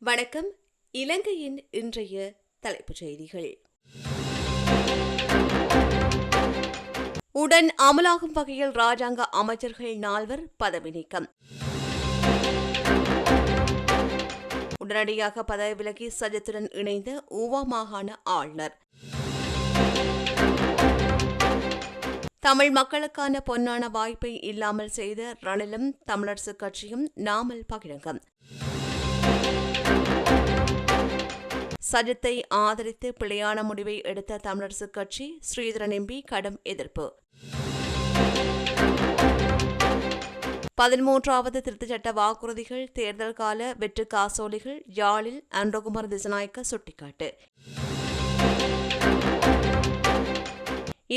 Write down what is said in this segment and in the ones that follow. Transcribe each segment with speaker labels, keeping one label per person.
Speaker 1: வணக்கம். இலங்கையின் இன்றைய தலைப்புச் செய்திகள். உடன் அமலாகும் வகையில் ராஜாங்க அமைச்சர்கள் 4 பதவி நீக்கம். உடனடியாக பதவி விலகி சஜித்துடன் இணைந்த ஊவா மாகாண ஆளுநர். தமிழ் மக்களுக்கான பொன்னான வாய்ப்பை இல்லாமல் செய்த ரணிலும் தமிழரசுக் கட்சியும் நாமல் பகிரங்கம். சஜித்தை ஆதரித்து பிழையான முடிவை எடுத்த தமிழரசுக் கட்சி, ஸ்ரீதரன் எம்பி கடும் எதிர்ப்பு. 13வது திருத்தச் சட்ட வாக்குறுதிகள், தேர்தல் கால வெற்று காசோலைகள், யாழில் அன்றகுமார் திசாநாயக்க சுட்டிக்காட்டு.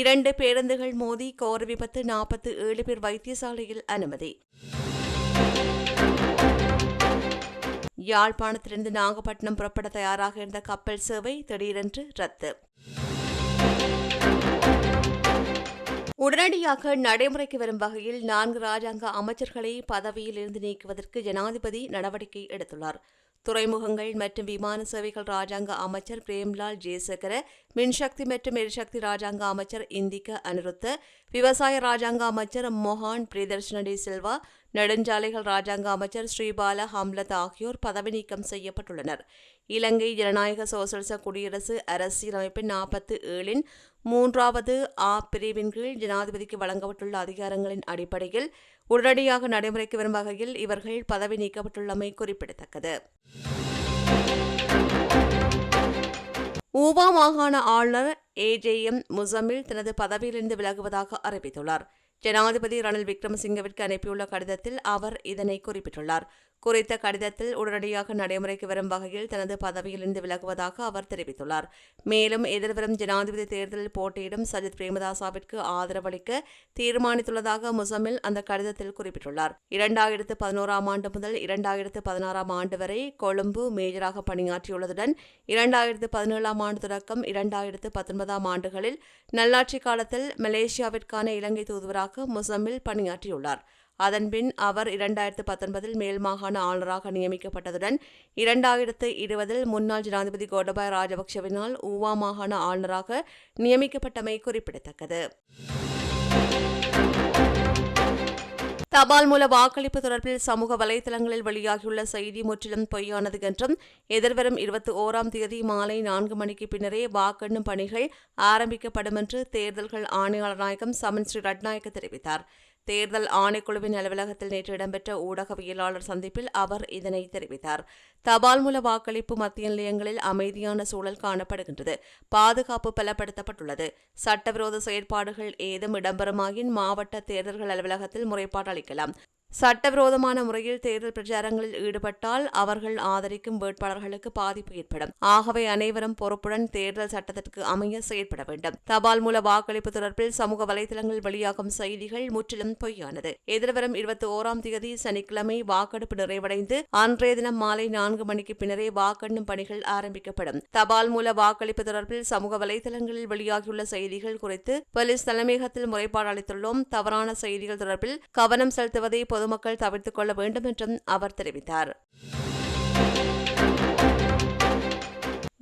Speaker 1: 2 பேருந்துகள் மோதி கோர விபத்து, 47 பேர் வைத்தியசாலையில் அனுமதி. யாழ்ப்பாணத்திலிருந்து நாகப்பட்டினம் புறப்பட தயாராக இருந்த கப்பல் சேவை திடீரென்று ரத்து. உடனடியாக நடைமுறைக்கு வரும் வகையில் 4 ராஜாங்க அமைச்சர்களை பதவியிலிருந்து நீக்குவதற்கு ஜனாதிபதி நடவடிக்கை எடுத்துள்ளார். துறைமுகங்கள் மற்றும் விமான சேவைகள் ராஜாங்க அமைச்சர் பிரேம்லால் ஜெயசேகர, மின்சக்தி மற்றும் எரிசக்தி ராஜாங்க அமைச்சர் இந்திக அனிருத்த, விவசாய ராஜாங்க அமைச்சர் மொஹான் பிரியதர்ஷன டி சில்வா, நெடுஞ்சாலைகள் ராஜாங்க அமைச்சர் ஸ்ரீபால ஹம்லத் ஆகியோர் பதவி நீக்கம் செய்யப்பட்டுள்ளனர். இலங்கை ஜனநாயக சோசலிச குடியரசு அரசியலமைப்பின் 47 3வது பிரிவின் கீழ் ஜனாதிபதிக்கு வழங்கப்பட்டுள்ள அதிகாரங்களின் அடிப்படையில் உடனடியாக நடைமுறைக்கு வரும் வகையில் இவர்கள் பதவி நீக்கப்பட்டுள்ளமை குறிப்பிடத்தக்கது. ஊவா மாகாண ஆளுநர் AJM முசமில் தனது பதவியிலிருந்து விலகுவதாக அறிவித்துள்ளார். ஜனாதிபதி ரணில் விக்ரமசிங்கவிற்கு அனுப்பியுள்ள கடிதத்தில் அவர் இதனை குறிப்பிட்டுள்ளார். குறித்த கடிதத்தில் உடனடியாக நடைமுறைக்கு வரும் வகையில் தனது பதவியிலிருந்து விலகுவதாக அவர் தெரிவித்துள்ளார். மேலும் எதிர்வரும் ஜனாதிபதி தேர்தலில் போட்டியிடும் சஜித் பிரேமதாசவிற்கு ஆதரவளிக்க தீர்மானித்துள்ளதாக முசமில் அந்த கடிதத்தில் குறிப்பிட்டுள்ளார். 2011 ஆண்டு முதல் 2016 ஆண்டு வரை கொழும்பு மேஜராக பணியாற்றியுள்ளதுடன் 2017 ஆண்டு தொடக்கம் 2019 ஆண்டுகளில் நல்லாட்சி காலத்தில் மலேசியாவிற்கான இலங்கை தூதுவராக முசமில் பணியாற்றியுள்ளார். அதன்பின் அவர் 2019 மேல் மாகாண ஆளுநராக நியமிக்கப்பட்டதுடன் 2020 முன்னாள் ஜனாதிபதி கோட்டபாய ராஜபக்சவினால் ஊவா மாகாண ஆளுநராக நியமிக்கப்பட்டமை குறிப்பிடத்தக்கது. தபால் மூல வாக்களிப்பு தொடர்பில் சமூக வலைதளங்களில் வெளியாகியுள்ள செய்தி முற்றிலும் பொய்யானது என்றும் எதிர்வரும் 21ஆம் தேதி மாலை 4 மணிக்கு பின்னரே வாக்கெண்ணும் பணிகள் ஆரம்பிக்கப்படும் என்று தேர்தல்கள் ஆணையாளர் நாயகம் சமன் ஸ்ரீ ரட்நாயக்க தெரிவித்தார். தேர்தல் ஆணைக்குழுவின் அலுவலகத்தில் நேற்று இடம்பெற்ற ஊடகவியலாளர் சந்திப்பில் அவர் இதனை தெரிவித்தார். தபால் மூல வாக்களிப்பு மத்திய நிலையங்களில் அமைதியான சூழல் காணப்படுகின்றது. பாதுகாப்பு பலப்படுத்தப்பட்டுள்ளது. சட்டவிரோத செயற்பாடுகள் ஏதும் இடம்பெறுமாயின் மாவட்ட தேர்தல்கள் அலுவலகத்தில் முறைப்பாடு அளிக்கலாம். சட்டவிரோதமான முறையில் தேர்தல் பிரச்சாரங்களில் ஈடுபட்டால் அவர்கள் ஆதரிக்கும் வேட்பாளர்களுக்கு பாதிப்பு ஏற்படும். ஆகவே அனைவரும் பொறுப்புடன் தேர்தல் சட்டத்திற்கு அமைய செயற்பட வேண்டும். தபால் மூல வாக்களிப்பு தொடர்பில் சமூக வலைதளங்களில் வெளியாகும் செய்திகள் முற்றிலும் பொய்யானது. எதிர்வரும் 21ஆம் தேதி சனிக்கிழமை வாக்கெடுப்பு நிறைவடைந்து அன்றைய தினம் மாலை 4 மணிக்கு பின்னரே வாக்கெண்ணும் பணிகள் ஆரம்பிக்கப்படும். தபால் மூல வாக்களிப்பு தொடர்பில் சமூக வலைதளங்களில் வெளியாகியுள்ள செய்திகள் குறித்து போலீஸ் தலைமையகத்தில் முறைப்பாடு அளித்துள்ளோம். தவறான செய்திகள் தொடர்பில் கவனம் செலுத்துவதை பொதுமக்கள் தவிர்த்துக் கொள்ள வேண்டும் என்றும் அவர் தெரிவித்தார்.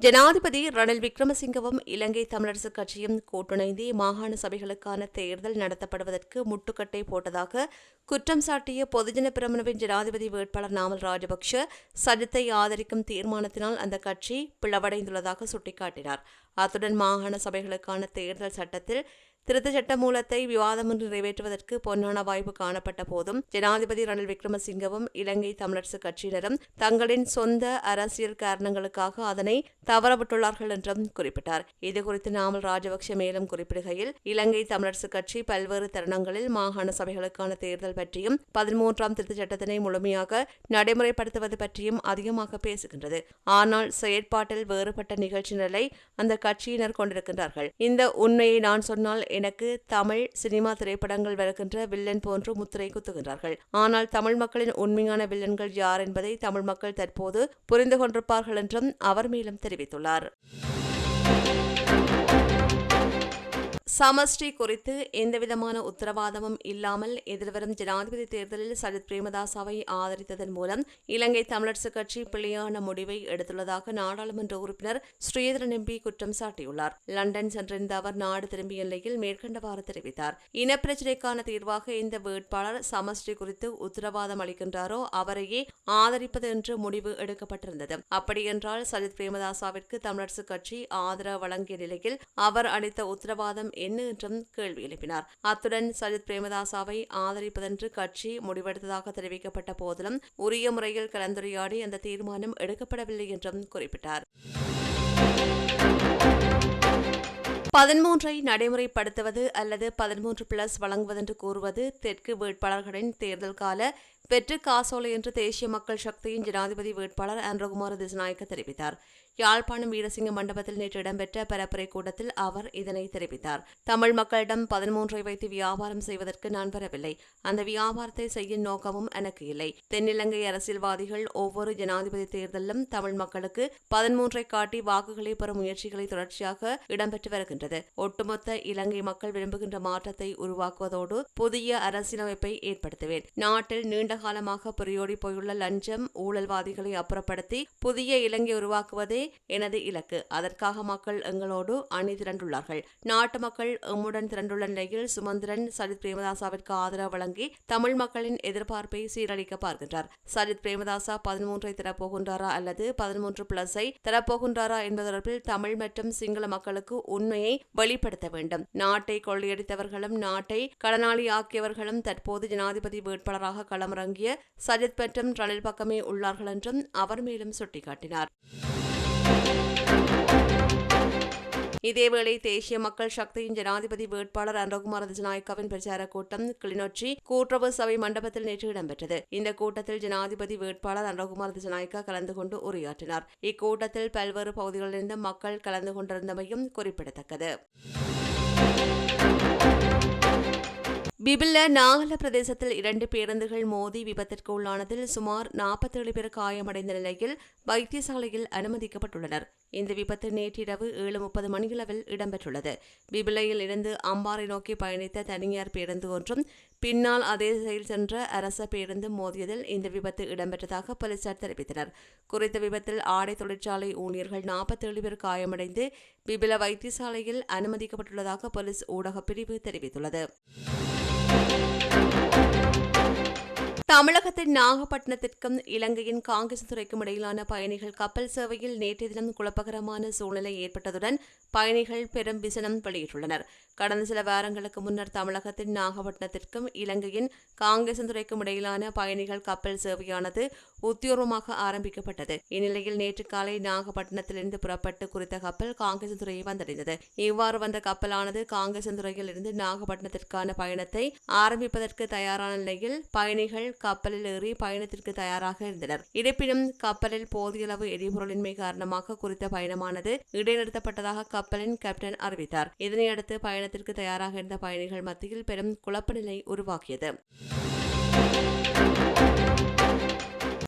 Speaker 1: ஜனாதிபதி ரணில் விக்ரமசிங்கவும் இலங்கை தமிழரசுக் கட்சியும் கூட்டிணைந்து மாகாண சபைகளுக்கான தேர்தல் நடத்தப்படுவதற்கு முட்டுக்கட்டை போட்டதாக குற்றம் சாட்டிய பொதுஜன பெரமுனவின் ஜனாதிபதி வேட்பாளர் நாமல் ராஜபக்ஷ சஜித்தை ஆதரிக்கும் தீர்மானத்தினால் அந்த கட்சி பிளவடைந்துள்ளதாக சுட்டிக்காட்டினார். அத்துடன் மாகாண சபைகளுக்கான தேர்தல் சட்டத்தில் திருத்தச் சட்ட மூலத்தை விவாதமின்றி நிறைவேற்றுவதற்கு பொன்னான வாய்ப்பு காணப்பட்ட போதும் ஜனாதிபதி ரணில் விக்ரமசிங்கவும் இலங்கை தமிழரசுக் கட்சியினரும் தங்களின் சொந்த அரசியல் காரணங்களுக்காக அதனை தவறவிட்டுள்ளார்கள் என்றும் குறிப்பிட்டார். இதுகுறித்து நாமல் ராஜபக்ஷ மேலும் குறிப்பிடுகையில், இலங்கை தமிழரசுக் கட்சி பல்வேறு தருணங்களில் மாகாண சபைகளுக்கான தேர்தல் பற்றியும் 13ஆம் திருத்தச் சட்டத்தினை முழுமையாக நடைமுறைப்படுத்துவது பற்றியும் அதிகமாக பேசுகின்றது. ஆனால் செயற்பாட்டில் வேறுபட்ட நிகழ்ச்சி நிலை அந்த கட்சியினர் கொண்டிருக்கின்றார்கள். இந்த உண்மையை நான் சொன்னால் எனக்கு தமிழ் சினிமா திரைப்படங்கள் வருகின்ற வில்லன் போன்று முத்திரை குத்துகின்றார்கள். ஆனால் தமிழ் மக்களின் உண்மையான வில்லன்கள் யார் என்பதை தமிழ் மக்கள் தற்போது புரிந்து கொண்டிருப்பார்கள் என்றும் அவர் மேலும் தெரிவித்துள்ளார். சமஷ்டி குறித்து எந்தவிதமான உத்தரவாதமும் இல்லாமல் எதிர்வரும் ஜனாதிபதி தேர்தலில் சஜித் பிரேமதாசவை ஆதரித்ததன் மூலம் இலங்கை தமிழரசுக் கட்சி பிழையான முடிவை எடுத்துள்ளதாக நாடாளுமன்ற உறுப்பினர் ஸ்ரீதரன் எம்பி குற்றம் சாட்டியுள்ளார். லண்டன் சென்றிருந்த அவர் நாடு திரும்பிய நிலையில் மேற்கண்டவாறு தெரிவித்தார். இனப்பிரச்சினைக்கான தீர்வாக இந்த வேட்பாளர் சமஷ்டி குறித்து உத்தரவாதம் அளிக்கின்றாரோ அவரையே ஆதரிப்பது என்று முடிவு எடுக்கப்பட்டிருந்தது. அப்படியென்றால் சஜித் பிரேமதாசவிற்கு தமிழரசுக் கட்சி ஆதரவு வழங்கிய நிலையில் அவர் அளித்த உத்தரவாதம் என்ன என்றும் கேள்வி எழுப்பினார். அத்துடன் சஜித் பிரேமதாசவை ஆதரிப்பதென்று கட்சி முடிவெடுத்ததாக தெரிவிக்கப்பட்ட போதிலும் உரிய முறையில் கலந்துரையாடி அந்த தீர்மானம் எடுக்கப்படவில்லை என்றும் குறிப்பிட்டார். 13 நடைமுறைப்படுத்துவது அல்லது 13+ வழங்குவதென்று கூறுவது தெற்கு வேட்பாளர்களின் தேர்தல் கால வெற்று காசோலை என்று தேசிய மக்கள் சக்தியின் ஜனாதிபதி வேட்பாளர் அன்றகுமார திசாநாயக்க தெரிவித்தார். யாழ்ப்பாணம் வீரசிங்க மண்டபத்தில் நேற்று இடம்பெற்ற பரப்புரை கூட்டத்தில் அவர் இதனை தெரிவித்தார். தமிழ் மக்களிடம் 13 வைத்து வியாபாரம் செய்வதற்கு நான் வரவில்லை. அந்த வியாபாரத்தை செய்யும் நோக்கமும் எனக்கு இல்லை. தென்னிலங்கை அரசியல்வாதிகள் ஒவ்வொரு ஜனாதிபதி தேர்தலிலும் தமிழ் மக்களுக்கு 13 காட்டி வாக்குகளை பெறும் முயற்சிகளை தொடர்ச்சியாக இடம்பெற்று வருகின்றது. ஒட்டுமொத்த இலங்கை மக்கள் விரும்புகின்ற மாற்றத்தை உருவாக்குவதோடு புதிய அரசியலமைப்பை ஏற்படுத்துவேன். நாட்டில் நீண்ட காலமாக புரியோடி போயுள்ள லஞ்சம் ஊழல்வாதிகளை அப்புறப்படுத்தி புதிய இலங்கை உருவாக்குவதே எனது இலக்கு. அதற்காக மக்கள் எங்களோடு அணி திரண்டுள்ளார்கள். நாட்டு மக்கள் எம்முடன் திரண்டுள்ள நிலையில் சுமந்திரன் சஜித் பிரேமதாசவிற்கு ஆதரவு வழங்கி தமிழ் மக்களின் எதிர்பார்ப்பை சீரழிக்க பார்க்கின்றார். சஜித் பிரேமதாசா 13 தரப்போகின்றாரா அல்லது 13+ தரப்போகின்றாரா என்பது தொடர்பில் தமிழ் மற்றும் சிங்கள மக்களுக்கு உண்மையை வெளிப்படுத்த வேண்டும். நாட்டை கொள்ளையடித்தவர்களும் நாட்டை கடனாளி ஆக்கியவர்களும் தற்போது ஜனாதிபதி வேட்பாளராக களமிறங்கிய சஜித் மற்றும் ரணில் பக்கமே உள்ளார்கள் என்றும் அவர் மேலும் சுட்டிக்காட்டினார். இதேவேளை தேசிய மக்கள் சக்தியின் ஜனாதிபதி வேட்பாளர் அன்றகுமார திசாநாயக்கவின் பிரச்சார கூட்டம் கிளிநொச்சி கூட்டுறவு சபை மண்டபத்தில் நேற்று இடம்பெற்றது. இந்த கூட்டத்தில் ஜனாதிபதி வேட்பாளர் அன்றகுமார திசாநாயக்க கலந்து கொண்டு உரையாற்றினார். இக்கூட்டத்தில் பல்வேறு பகுதிகளிலிருந்து மக்கள் கலந்து கொண்டிருந்தமையும் குறிப்பிடத்தக்கது. பிபில்ல நாகல பிரதேசத்தில் 2 பேருந்துகள் மோதி விபத்திற்கு உள்ளானதில் சுமார் 47 பேர் காயமடைந்த நிலையில் வைத்தியசாலையில் அனுமதிக்கப்பட்டுள்ளனர். இந்த விபத்து நேற்றிரவு 7:30 மணியளவில் இடம்பெற்றுள்ளது. பிபிலையில் இருந்து அம்பாறை நோக்கி பயணித்த தனியார் பேருந்து ஒன்றும் பின்னால் அதே திசையில் சென்ற அரச பேருந்து மோதியதில் இந்த விபத்து இடம்பெற்றதாக போலீசார் தெரிவித்தனர். குறித்த விபத்தில் ஆடை தொழிற்சாலை ஊழியர்கள் 47 பேர் காயமடைந்து பிபில வைத்தியசாலையில் அனுமதிக்கப்பட்டுள்ளதாக போலீஸ் ஊடகப் பிரிவு தெரிவித்துள்ளது. தமிழகத்தின் நாகப்பட்டினத்திற்கும் இலங்கையின் காங்கிரஸ் துறைக்கும் இடையிலான பயணிகள் கப்பல் சேவையில் நேற்றைய தினம் குழப்பகரமான சூழ்நிலை ஏற்பட்டதுடன் பயணிகள் பெரும் விசனம் வெளியிட்டுள்ளனர். கடந்த சில வாரங்களுக்கு முன்னர் தமிழகத்தின் நாகப்பட்டினத்திற்கும் இலங்கையின் காங்கிரஸ் துறைக்கும் இடையிலான பயணிகள் கப்பல் சேவையானது உத்தியோகமாக ஆரம்பிக்கப்பட்டது. இந்நிலையில் நேற்று காலை நாகப்பட்டினத்திலிருந்து புறப்பட்டு குறித்த கப்பல் காங்கிரஸ் துறையை வந்தடைந்தது. இவ்வாறு வந்த கப்பலானது காங்கிரஸ் துறையில் இருந்து நாகப்பட்டினத்திற்கான பயணத்தை ஆரம்பிப்பதற்கு தயாரான நிலையில் பயணிகள் கப்பலில் ஏறி பயணத்திற்கு தயாராக இருந்தனர். இருப்பினும் கப்பலில் போதிய அளவு எரிபொருளின்மை காரணமாக குறித்த பயணமானது இடைநிறுத்தப்பட்டதாக கப்பலின் கேப்டன் அறிவித்தார். இதனையடுத்து பயணத்திற்கு தயாராக இருந்த பயணிகள் மத்தியில் பெரும் குழப்ப நிலை உருவாகியது.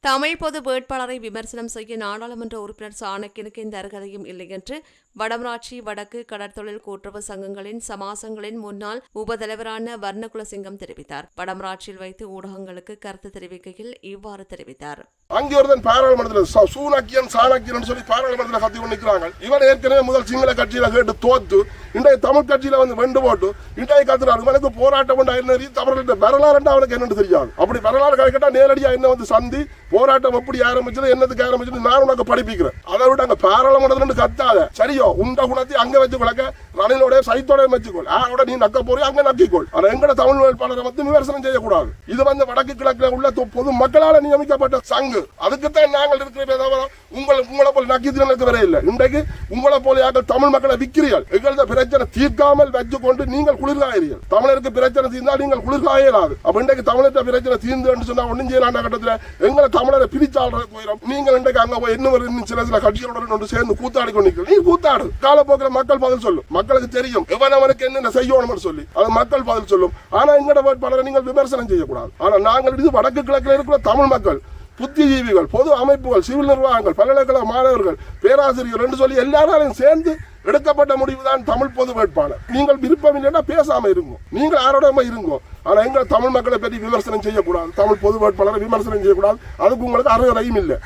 Speaker 1: தமிழ் பொது வேட்பாளரை விமர்சனம் செய்ய நாடாளுமன்ற உறுப்பினர் சாணக்கியனுக்கு எந்த அருகதையும் இல்லை என்று வடமராட்சி வடக்கு கடற்தொழில் கூட்டுறவு சங்கங்களின் சமாசங்களின் முன்னாள் உபதலைவரான வர்ணகுலசிங்கம் தெரிவித்தார். வடமராட்சியில் வைத்து ஊடகங்களுக்கு கருத்து தெரிவிக்கையில் இவ்வாறு தெரிவித்தார்.
Speaker 2: அங்கே ஒருத்தன் பாராளுமன்றத்தில் சூனாக்கியன் சாணக்கியன் சொல்லி பாராளுமன்றத்தில் கத்தி கொண்டு நிற்கிறாங்க. இவன் ஏற்கனவே முதல் சிங்கள கட்சியில கேட்டு தோத்து இன்றைய தமிழ் கட்சியில வந்து வெண்டு போட்டு இன்றைய கத்துறாரு. இவனுக்கு போராட்டம் தமிழ் வரலாறு அவனுக்கு என்னன்னு தெரியாது. அப்படி வரலாறு கேட்டா நேரடியா என்ன வந்து சந்தி போராட்டம் எப்படி ஆரம்பிச்சது என்னதுக்கு ஆரம்பிச்சது நான் உனக்கு படிப்பிக்கிறேன். அதை விட அங்க பாராளுமன்றத்தில் கத்தாத சரியோ உண்ட குணத்தை அங்க வச்சு கொள்ளக்க ரணிலோட சைத்தோட வச்சுக்கொள் யாரோட நீ நக்க போறியோ அங்க நக்கிக்கொள். ஆனா எங்கட தமிழ் வேட்பாளரை வந்து விமர்சனம் செய்யக்கூடாது. இது வந்து வடக்கு கிழக்குல உள்ள பொது மக்களால் நியமிக்கப்பட்ட சங்கு. அதுக்குத்தான் நாங்கள் இருக்கிற உங்களை போல நக்கித்திரனுக்கு வர இல்லை. இன்றைக்கு உங்களை போல யாக்கள் தமிழ் மக்களை விற்கிறீர்கள். எங்களது பிரச்சனை தீர்க்காமல் வச்சு கொண்டு நீங்கள் குளிர்காயறீர்கள். தமிழருக்கு பிரச்சனை தீர்ந்தால் நீங்கள் குளிர்காயலாது. அப்ப இன்றைக்கு தமிழர்கிட்ட பிரச்சனை தீர்ந்து என்று சொன்னா ஒன்னும் செய்யலாண்ட கட்டத்தில் எங்களை தமிழரை பிரிச்சாளர் போயிடும். நீங்கள் இன்றைக்கு அங்க போய் இன்னும் சில கட்சிகளோட சேர்ந்து கூத்தாடி கொண்டு நீ கூத்தாடு. காலப்போக்கில் மக்கள் பதில் சொல்லும். மக்களுக்கு தெரியும் எவனவனுக்கு என்னென்ன செய்யணும் சொல்லி அது மக்கள் பதில் சொல்லும். ஆனா எங்கட வேட்பாளரை நீங்கள் விமர்சனம் செய்யக்கூடாது. ஆனா நாங்கள் இது வடக்கு கிழக்கில் இருக்கிற தமிழ் மக்கள் புத்திஜீவிகள், பொது அமைப்புகள், சிவில் நிர்வாகங்கள், பல்கலைக்கழக மாணவர்கள், பேராசிரியர்கள் என்று சொல்லி எல்லாராலையும் சேர்ந்து எடுக்கப்பட்ட முடிவு தான் தமிழ் பொது வேட்பாளர். நீங்கள் விருப்பம் இல்லைன்னா பேசாம இருங்கோ, நீங்கள் யாரோட இருங்கோ. ஆனா எங்க தமிழ் மக்களை பற்றி விமர்சனம் செய்யக்கூடாது, தமிழ் பொது வேட்பாளரை விமர்சனம் செய்யக்கூடாது. அதுக்கு உங்களுக்கு அருகதையும் இல்லை.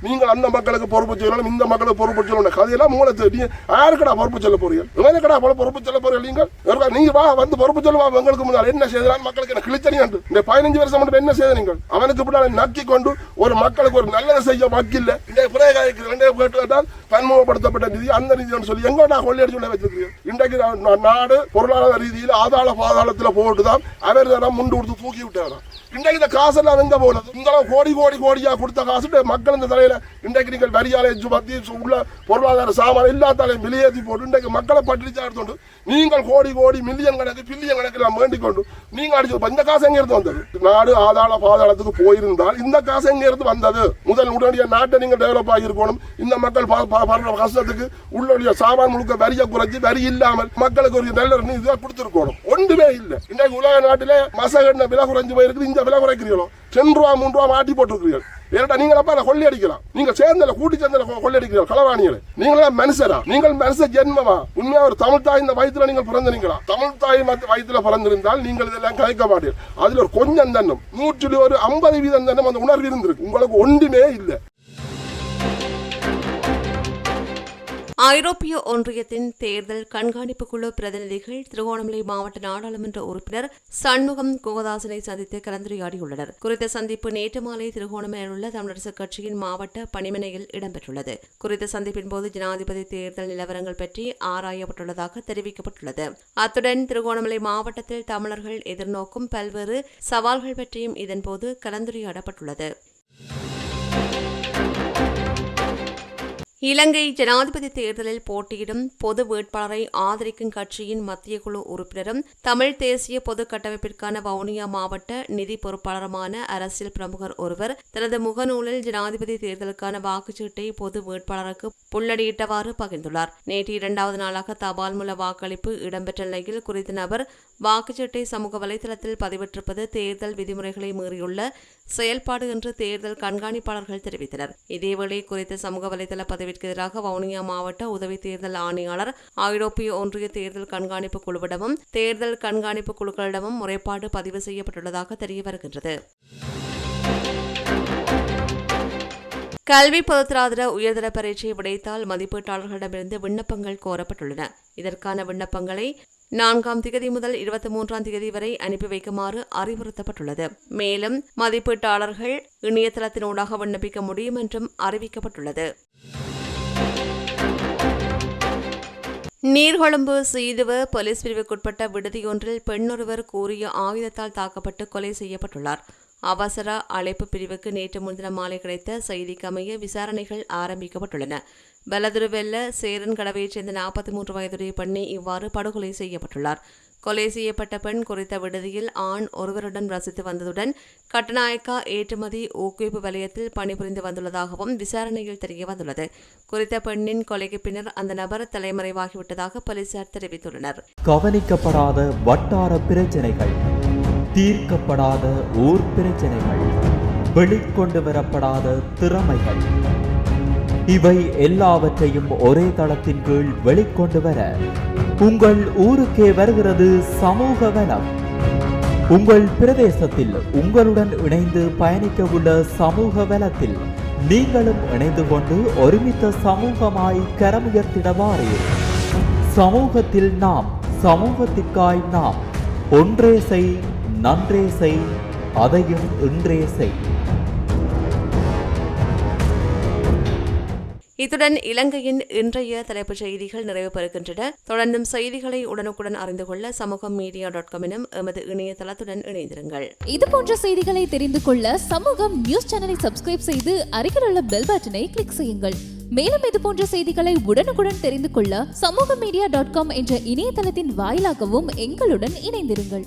Speaker 2: நீங்கள் அந்த மக்களுக்கு பொறுப்பு சொல்லணும், இந்த மக்களுக்கு பொறுப்பு சொல்லணும். கதையெல்லாம் மூலத்தை யாருக்கடா பொறுப்பு சொல்ல போறீர்கள்? இவனுக்கடா பொறுப்பு சொல்ல போறீர்கள்? நீங்க வா வந்து பொறுப்பு சொல்லுவா. எங்களுக்கு முன்னால் என்ன செய்யலாம், மக்களுக்கு என்ன கிழிச்சனி என்று இந்த 15 வருஷம் மட்டும் என்ன செய்த நீங்கள்? அவனுக்கு பின்னால் நக்கி கொண்டு ஒரு மக்களுக்கு ஒரு நல்லதை செய்ய வாக்கில்லை. இந்த கேட்டால் பன்முகப்படுத்தப்பட்ட நிதி, அந்த நிதி சொல்லி எங்கடா கொள்ளையடிச்சு உள்ள வச்சிருக்கீர்கள்? இன்றைக்கு நாடு பொருளாதார ரீதியில் ஆதாள பாதாளத்தில் போட்டுதான் அவர் தான் முண்டு கொடுத்து தூக்கி விட்டாராம். இன்றைக்கு இந்த காசெல்லாம் எங்க போனது? இந்த கோடி கோடி கோடியா கொடுத்த காசு மக்கள் இந்த தலையில இன்றைக்கு நீங்கள் வரியாலை பத்தி உள்ள பொருளாதார சாமான எல்லாத்தாலையும் வெளியேற்றி போட்டு இன்றைக்கு மக்களை பட்டினிச்சா எடுத்துண்டு நீங்கள் கோடி கோடி மில்லியன் கணக்கு பில்லியன் கணக்கு எல்லாம் வேண்டிக் கொண்டு நீங்க அடிச்சு இந்த காசு எங்க இருந்து வந்தது? நாடு ஆதாள பாதாளத்துக்கு போயிருந்தால் இந்த காசு எங்க இருந்து வந்தது? உடனடியாக நாட்டை நீங்கள் டெவலப் ஆகியிருக்கணும். இந்த மக்கள் கஷ்டத்துக்கு உள்ள சாமான் முழுக்க வரியை குறைச்சி வரி இல்லாமல் மக்களுக்கு ஒரு நல்ல இதாக கொடுத்துருக்கணும். ஒன்றுமே இல்லை. இன்றைக்கு உலக நாட்டிலே மசகண்ண விலை குறைஞ்சு போயிருக்கு. இந்த விலை குறைக்கிறீங்களோ 2 ரூபா 3 ரூபா மாட்டி போட்டுருக்கிறீர்கள். ஏன்னா நீங்கள் அப்ப கொள்ளை அடிக்கலாம். நீங்க சேர்ந்தல கூட்டி சேர்ந்தல கொள்ளை அடிக்கிறீர்கள் களவாணிகளை. நீங்களா மனுஷரா? நீங்கள் மனுஷ ஜென்மமா? உண்மையா ஒரு தமிழ் தாய் இந்த வயிற்றுல நீங்கள் பிறந்தீங்களா? தமிழ் தாய் வயிற்றுல பிறந்திருந்தால் நீங்கள் இதெல்லாம் கலைக்க மாட்டீர்கள். அதுல ஒரு கொஞ்சம் தன்னம் 150% தன்னம் அந்த உணர்வு இருந்திருக்கு. உங்களுக்கு ஒன்றுமே இல்லை.
Speaker 1: ஐரோப்பிய ஒன்றியத்தின் தேர்தல் கண்காணிப்பு குழு பிரதிநிதிகள் திருகோணமலை மாவட்ட நாடாளுமன்ற உறுப்பினர் சண்முகம் கோகதாசனை சந்தித்து கலந்துரையாடியுள்ளனர். குறித்த சந்திப்பு நேற்று மாலை திருகோணமலையில் உள்ள தமிழரசுக் கட்சியின் மாவட்ட பணிமனையில் இடம்பெற்றுள்ளது. குறித்த சந்திப்பின் போது ஜனாதிபதி தேர்தல் நிலவரங்கள் பற்றி ஆராயப்பட்டுள்ளதாக தெரிவிக்கப்பட்டுள்ளது. அத்துடன் திருகோணமலை மாவட்டத்தில் தமிழர்கள் எதிர்நோக்கும் பல்வேறு சவால்கள் பற்றியும் இதன்போது கலந்துரையாடப்பட்டுள்ளது. இலங்கை ஜனாதிபதி தேர்தலில் போட்டியிடும் பொது வேட்பாளரை ஆதரிக்கும் கட்சியின் மத்திய குழு உறுப்பினரும் தமிழ் தேசிய பொது கட்டமைப்பிற்கான வவுனியா மாவட்ட நிதி பொறுப்பாளருமான அரசியல் பிரமுகர் ஒருவர் தனது முகநூலில் ஜனாதிபதி தேர்தலுக்கான வாக்குச்சீட்டை பொது வேட்பாளருக்கு புள்ளடியிட்டவாறு பகிர்ந்துள்ளார். நேற்று 2வது நாளாக தபால் மூல வாக்களிப்பு இடம்பெற்ற நிலையில் குறித்த நபர் வாக்குச்சீட்டை சமூக வலைதளத்தில் பதிவிட்டிருப்பது தேர்தல் விதிமுறைகளை மீறியுள்ள செயல்பாடு என்று தேர்தல் கண்காணிப்பாளர்கள் தெரிவித்தனர். இதேவேளை குறித்த சமூக வலைதள பதிவிற்கு எதிராக வவுனியா மாவட்ட உதவி தேர்தல் ஆணையாளர் ஐரோப்பிய ஒன்றிய தேர்தல் கண்காணிப்பு குழுவிடமும் தேர்தல் கண்காணிப்பு குழுக்களிடமும் முறைப்பாடு பதிவு செய்யப்பட்டுள்ளதாக தெரிய வருகின்றது. கல்வி பொதுத்தராதர உயர்தர பரீட்சை விடைத்தால் மதிப்பீட்டாளர்களிடமிருந்து விண்ணப்பங்கள் கோரப்பட்டுள்ளன. இதற்கான விண்ணப்பங்களை 4ஆம் திகதி முதல் 23ஆம் திகதி வரை அனுப்பி வைக்குமாறு அறிவுறுத்தப்பட்டுள்ளது. மேலும் மதிப்பீட்டாளர்கள் இணையதளத்தினூடாக விண்ணப்பிக்க முடியும் என்றும் அறிவிக்கப்பட்டுள்ளது. நீர்கொழும்பு சீதுவ போலீஸ் பிரிவுக்குட்பட்ட விடுதியொன்றில் பெண்ணொருவர் கூறிய ஆயுதத்தால் தாக்கப்பட்டு கொலை செய்யப்பட்டுள்ளார். அவசர அழைப்பு பிரிவுக்கு நேற்று முன்தினம் மாலை கிடைத்த செய்திக்கு அமைய விசாரணைகள் ஆரம்பிக்கப்பட்டுள்ளன. பலதுருவெல்ல சேரன் கடவையைச் சேர்ந்த 43 வயதுடைய பெண்ணை இவ்வாறு படுகொலை செய்யப்பட்டுள்ளார். கொலை செய்யப்பட்ட பெண் குறித்த விடுதியில் ஆண் ஒருவருடன் வசித்து வந்ததுடன் கட்டநாயக்கா ஏற்றுமதி ஊக்குவிப்பு வலயத்தில் பணிபுரிந்து வந்துள்ளதாகவும் விசாரணையில் தெரிய வந்துள்ளது. குறித்த பெண்ணின் கொலைக்கு பின்னர் அந்த நபர் தலைமறைவாகிவிட்டதாக போலீசார் தெரிவித்துள்ளனர்.
Speaker 3: கவனிக்கப்படாத வட்டார பிரச்சனைகள், தீர்க்கப்படாத ஊர் பிரச்சனைகள், வெளிக்கொண்டு வரப்படாத திறமைகள், இவை எல்லாவற்றையும் ஒரே தளத்தின் கீழ் வெளிக்கொண்டு வர உங்கள் ஊருக்கே வருகிறது சமூக வனம். உங்கள் பிரதேசத்தில் உங்களுடன் இணைந்து பயணிக்க உள்ள சமூக வனத்தில் நீங்களும் இணைந்து கொண்டு ஒருமித்த சமூகமாய் கரமுயர்த்திடவாறு. சமூகத்தில் நாம், சமூகத்திற்காய் நாம். ஒன்றே செய், நன்றே செய், அதையும் இன்றே செய்.
Speaker 1: இத்துடன் இலங்கையின் இன்றைய தலைப்புச் செய்திகள் நிறைவு பெறுகின்றன. தொடர்ந்தும் செய்திகளை உடனுக்குடன் அறிந்து கொள்ள சமூகம் மீடியா.com எனும் எமது இணையதளத்துடன் இணைந்திருங்கள்.
Speaker 4: இதுபோன்ற செய்திகளை தெரிந்து கொள்ள சமூகம் நியூஸ் சேனலை சப்ஸ்கிரைப் செய்து அருகில் உள்ள பெல் பட்டனை கிளிக் செய்யுங்கள். மேலும் இதுபோன்ற செய்திகளை உடனுக்குடன் தெரிந்து கொள்ள சமூகம் மீடியா.com என்ற இணையதளத்தின் வாயிலாகவும் எங்களுடன் இணைந்திருங்கள்.